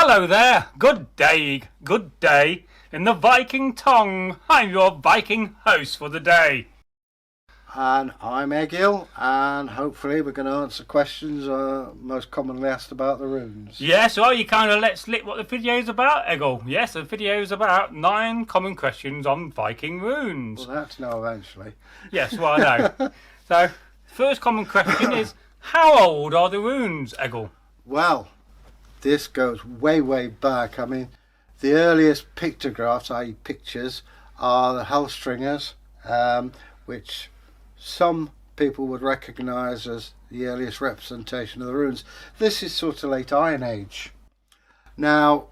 Hello there, good day, in the Viking tongue. I'm your Viking host for the day. And I'm Egil, and hopefully we're going to answer questions most commonly asked about the runes. Yes, well, you kind of let's lit what the video's about, Egil. Yes, the video's about 9 common questions on Viking runes. Well, that's now eventually. Yes, well, I know. So, first common question is, how old are the runes, Egil? Well, this goes way, way back. I mean, the earliest pictographs, i.e. pictures, are the Hellstringers, which some people would recognise as the earliest representation of the runes. This is sort of late Iron Age. Now,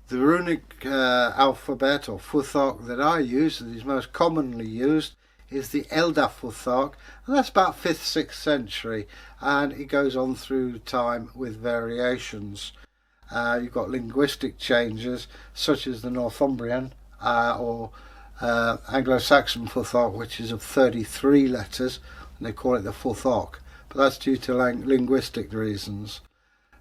the runic alphabet or Futhark that I use, that is most commonly used, is the Elder Futhark, and that's about 5th, 6th century, and it goes on through time with variations. You've got linguistic changes such as the Northumbrian or Anglo-Saxon Futhark, which is of 33 letters, and they call it the Futhark, but that's due to linguistic reasons.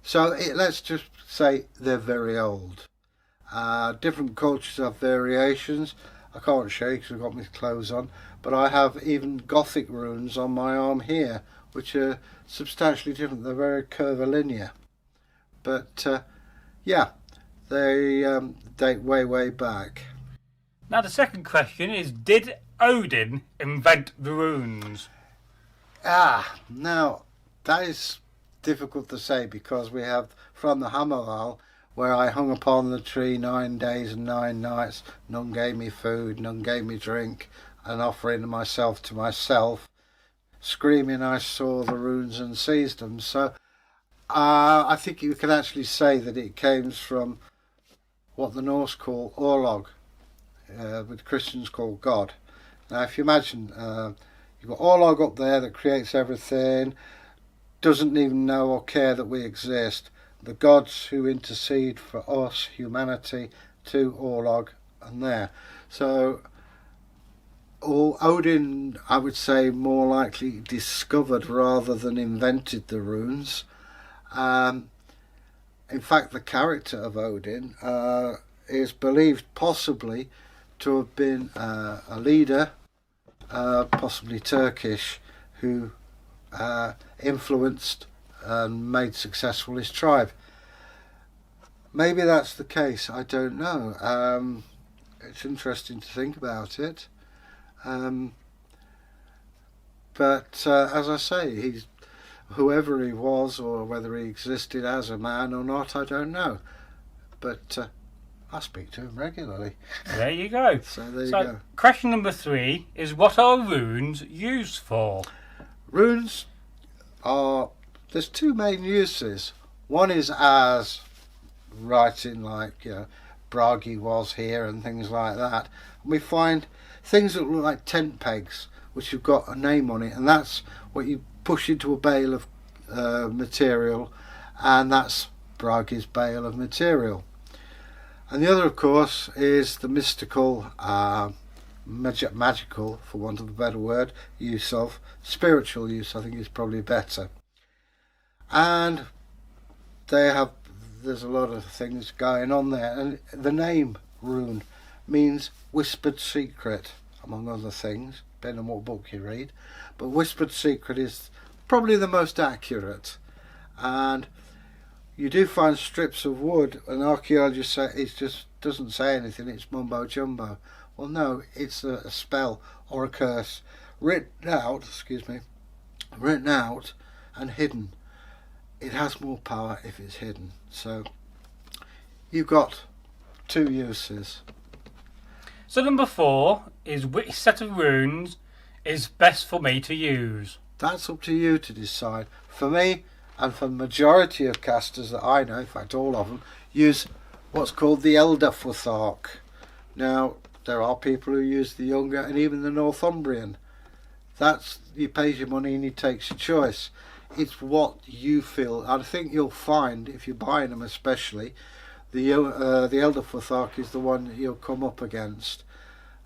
So let's just say they're very old. Different cultures have variations. I can't show you because I've got my clothes on, but I have even Gothic runes on my arm here, which are substantially different. They're very curvilinear, but yeah, they date way, way back. Now the second question is, did Odin invent the runes? Now that is difficult to say, because we have from the Hammerval, where I hung upon the tree 9 days and 9 nights, none gave me food, none gave me drink, and offering myself to myself, screaming I saw the runes and seized them. So I think you can actually say that it came from what the Norse call Orlog, which Christians call God. Now if you imagine, you've got Orlog up there that creates everything, doesn't even know or care that we exist. The gods who intercede for us, humanity, to Orlog and there. So Odin, I would say, more likely discovered rather than invented the runes. In fact, the character of Odin is believed possibly to have been a leader, possibly Turkish, who influenced and made successful his tribe. Maybe that's the case, I don't know. It's interesting to think about it. But as I say, whoever he was, or whether he existed as a man or not, I don't know. But I speak to him regularly. There you go. So there you go. Question number 3 is, what are runes used for? Runes are, there's 2 main uses. One is as writing, like Bragi was here and things like that. And we find things that look like tent pegs, which have got a name on it, and that's what you push into a bale of material, and that's Bragi's bale of material. And the other, of course, is the mystical, magical, for want of a better word, use of spiritual use, I think is probably better. And there's a lot of things going on there, and the name Rune means whispered secret, among other things, depending on what book you read, but whispered secret is probably the most accurate. And you do find strips of wood, and archaeologists say it just doesn't say anything, it's mumbo jumbo. Well, no, it's a spell or a curse written out and hidden. It has more power if it's hidden. So you've got 2 uses. So number 4 is, which set of runes is best for me to use? That's up to you to decide. For me, and for the majority of casters that I know, in fact all of them, use what's called the Elder Futhark. Now, there are people who use the younger and even the Northumbrian. That's, he pays your money and he takes your choice. It's what you feel. I think you'll find, if you're buying them especially, the Elder Futhark is the one that you'll come up against.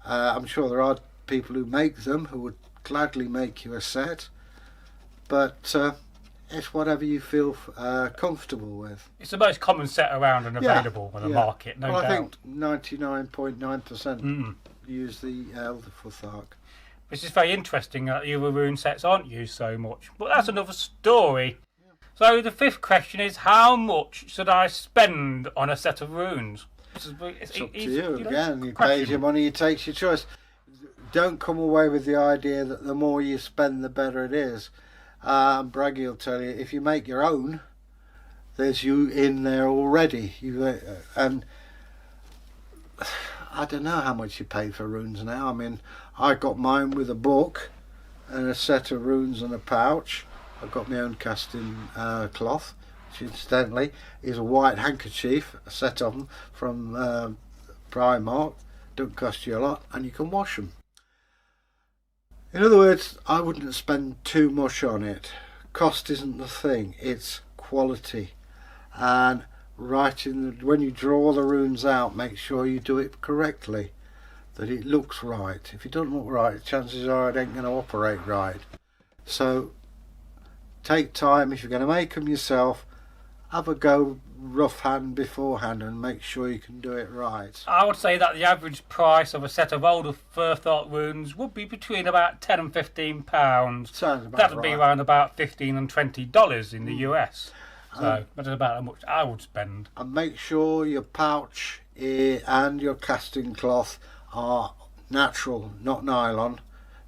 I'm sure there are people who make them who would gladly make you a set, but It's whatever you feel comfortable with. It's the most common set around and available on the market, no doubt. I think 99.9% use the Futhark. Which is very interesting that the other rune sets aren't used so much. But that's another story. Yeah. So the fifth question is, how much should I spend on a set of runes? It's up to you. Again, you pay your money, you take your choice. Don't come away with the idea that the more you spend, the better it is. Braggy will tell you, if you make your own, there's you in there already. And I don't know how much you pay for runes now. I mean, I got mine with a book and a set of runes and a pouch. I've got my own casting cloth, which incidentally is a white handkerchief, a set of them from Primark. Don't cost you a lot, and you can wash them. In other words, I wouldn't spend too much on it. Cost isn't the thing, it's quality. And when you draw the runes out, make sure you do it correctly, that it looks right. If it doesn't look right, chances are it ain't going to operate right. So take time. If you're going to make them yourself, have a go rough hand beforehand and make sure you can do it right. I would say that the average price of a set of older Futhark runes would be between about £10 and £15. Sounds about That would right. be around about $15 and $20 in the US. So that's about how much I would spend. And make sure your pouch and your casting cloth are natural, not nylon.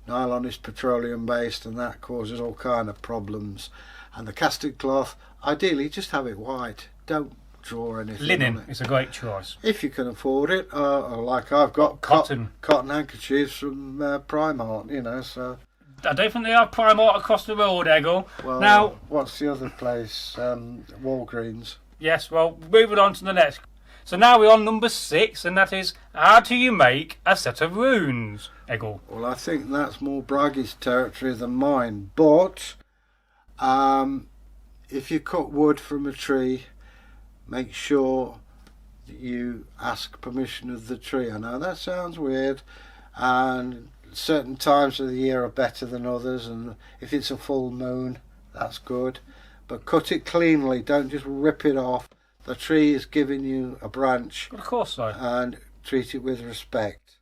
Nylon is petroleum based and that causes all kind of problems. And the casting cloth, ideally just have it white. Don't draw anything. Linen is a great choice. If you can afford it, or like I've got cotton handkerchiefs from Primark, you know, so... I don't think they have Primark across the road, Eggle. Well, now, what's the other place? Walgreens. Yes, well, moving on to the next. So now we're on number 6, and that is, how do you make a set of runes, Eggle? Well, I think that's more Braggy's territory than mine, but if you cut wood from a tree, make sure that you ask permission of the tree. I know that sounds weird, and certain times of the year are better than others, and if it's a full moon, that's good, but cut it cleanly. Don't just rip it off. The tree is giving you a branch, Of course so. and treat it with respect.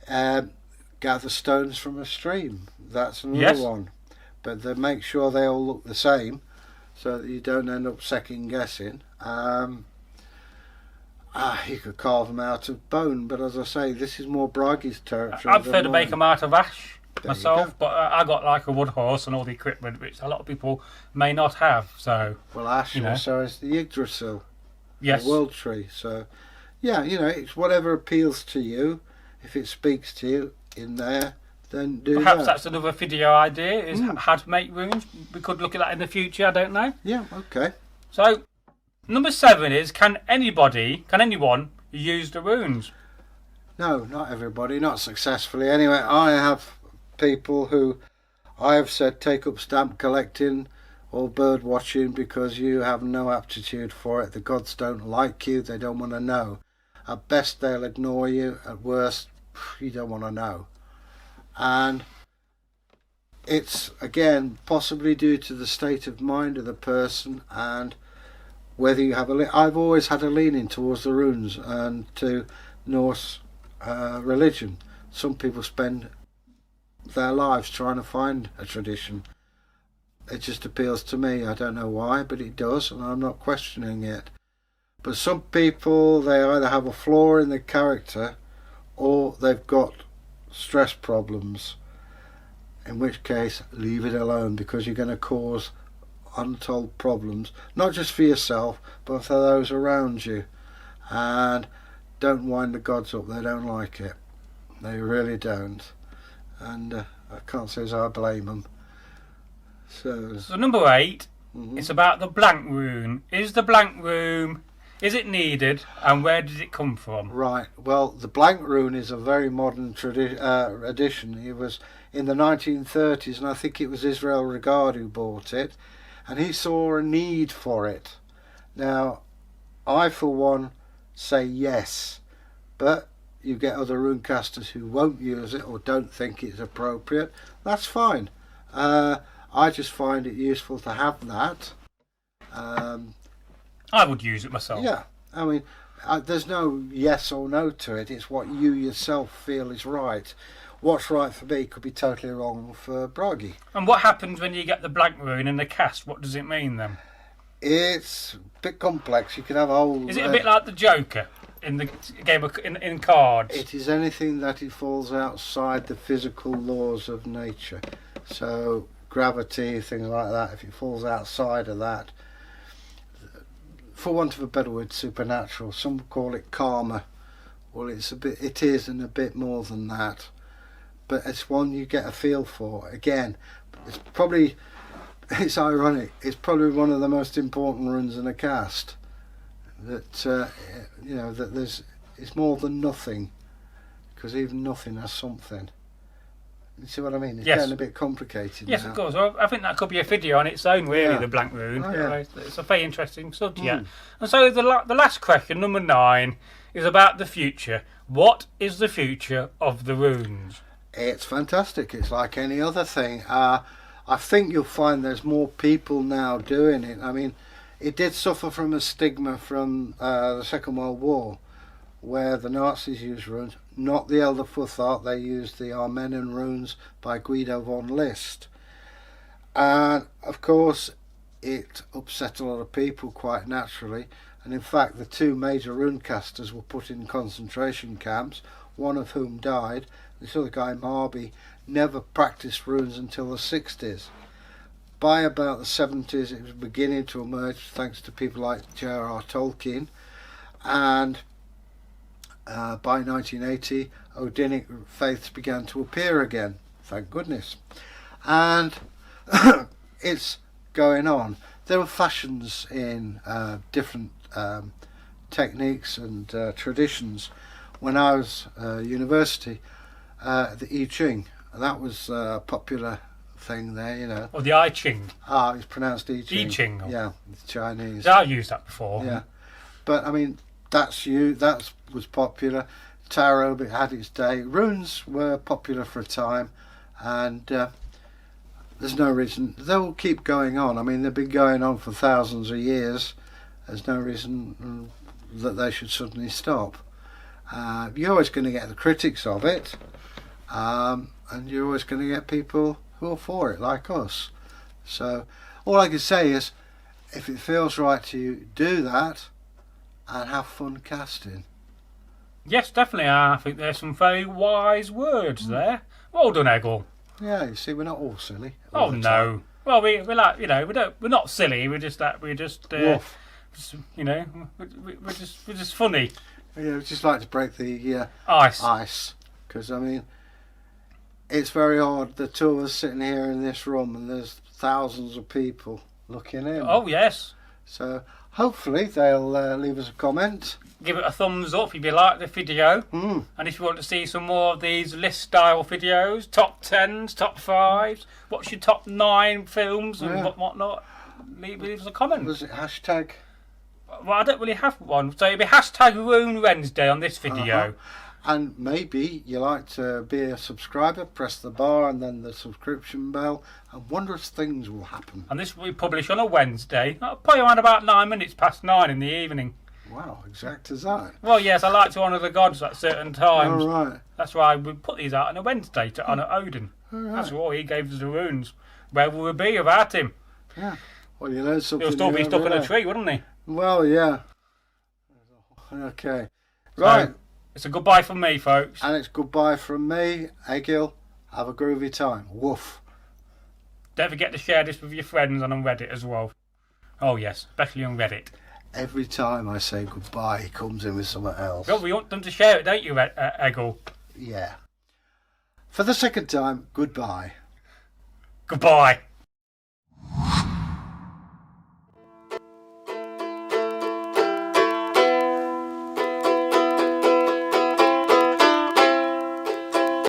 Gather stones from a stream, that's another one, but then make sure they all look the same so that you don't end up second guessing. You could carve them out of bone, but as I say, this is more Braggy's territory. I prefer to make them out of ash myself, but I got like a wood horse and all the equipment, which a lot of people may not have. So, well, ash also is the Yggdrasil, yes, the world tree. So, yeah, you know, it's whatever appeals to you. If it speaks to you in there, then do perhaps that. that's another video idea, is how to make runes. We could look at that in the future, I don't know. Yeah, okay. So, number 7 is, can anyone use the runes? No, not everybody, not successfully. Anyway, I have people who I have said take up stamp collecting or bird watching because you have no aptitude for it. The gods don't like you, they don't want to know. At best they'll ignore you, at worst you don't want to know. And it's again possibly due to the state of mind of the person and whether you have I've always had a leaning towards the runes and to Norse religion. Some people spend their lives trying to find a tradition. It just appeals to me. I don't know why, but it does, and I'm not questioning it. But some people, they either have a flaw in their character or they've got stress problems, in which case leave it alone, because you're going to cause untold problems, not just for yourself but for those around you. And don't wind the gods up, they don't like it, they really don't, and I can't say as I blame them. So number 8, it's about the blank rune. Is the blank rune, is it needed, and where did it come from? Right, well, the blank rune is a very modern addition. It was in the 1930s, and I think it was Israel Regard who bought it, and he saw a need for it. Now, I for one say yes, but you get other runecasters who won't use it or don't think it's appropriate. That's fine. I just find it useful to have that. I would use it myself. Yeah, I mean, there's no yes or no to it. It's what you yourself feel is right. What's right for me could be totally wrong for Bragi. And what happens when you get the blank rune in the cast? What does it mean then? It's a bit complex. You can have a whole... Is it a bit like the Joker in the game of, in cards? It is anything that it falls outside the physical laws of nature. So gravity, things like that. If it falls outside of that, for want of a better word, supernatural. Some call it karma. Well, it is, and a bit more than that. But it's one you get a feel for. Again, it's ironic. It's probably one of the most important runes in a cast. That that it's more than nothing, because even nothing has something. You see what I mean? It's Yes. getting a bit complicated. Yes, now. of course. Well, I think that could be a video on its own, really, Yeah. the blank rune. Oh, yeah. It's a very interesting subject. And so the last question, number 9, is about the future. What is the future of the runes? It's fantastic. It's like any other thing. I think you'll find there's more people now doing it. I mean, it did suffer from a stigma from the Second World War, where the Nazis used runes, not the Elder Futhark. They used the Armenian runes by Guido von List. And, of course, it upset a lot of people quite naturally. And, in fact, the 2 major rune casters were put in concentration camps, one of whom died. This other guy, Marby, never practiced runes until the 60s. By about the 70s, it was beginning to emerge thanks to people like J.R.R. Tolkien. And by 1980, Odinic faiths began to appear again. Thank goodness. And it's going on. There were fashions in different techniques and traditions. When I was university, the I Ching, that was a popular thing there, you know. Or the I Ching. It's pronounced I Ching. I Ching. Yeah, it's Chinese. I used that before. Yeah, but I mean, that was popular. Tarot had its day. Runes were popular for a time, and there's no reason they'll keep going on. I mean, they've been going on for thousands of years. There's no reason that they should suddenly stop. You're always going to get the critics of it, and you're always going to get people who are for it, like us. So all I can say is, if it feels right to you, do that and have fun casting. Yes, definitely. I think there's some very wise words there. Well done, Eggle. Yeah, you see, we're not all silly. Oh all the no. time. Well, we're like, we're not silly. We're just Woof. we're just funny. Yeah, we just like to break the Ice. because I mean, it's very odd. The 2 of us sitting here in this room, and there's thousands of people looking in. Oh yes. So hopefully they'll leave us a comment. Give it a thumbs up if you like the video. Mm. And if you want to see some more of these list style videos, top 10s, top 5s, what's your top 9 films and whatnot, leave us a comment. Was it hashtag? Well, I don't really have one, so it'll be hashtag Rune Wednesday on this video. And maybe you like to be a subscriber, press the bar and then the subscription bell, and wondrous things will happen. And this will be published on a Wednesday, probably around about 9 minutes past 9 in the evening. Wow, exact as that. Well, yes, I like to honour the gods at certain times. All right. That's why we put these out on a Wednesday to honour Odin. All right. That's why he gave us the runes. Where would we be without him? Yeah. Well, you know something. He'll still be you stuck never in a know. tree, wouldn't he? Well, yeah. Okay. Right. So, it's a goodbye from me, folks. And it's goodbye from me, Egil. Have a groovy time. Woof. Don't forget to share this with your friends and on Reddit as well. Oh yes, especially on Reddit. Every time I say goodbye, he comes in with something else. Well, we want them to share it, don't you, Eggle? Yeah. For the second time, goodbye. Goodbye.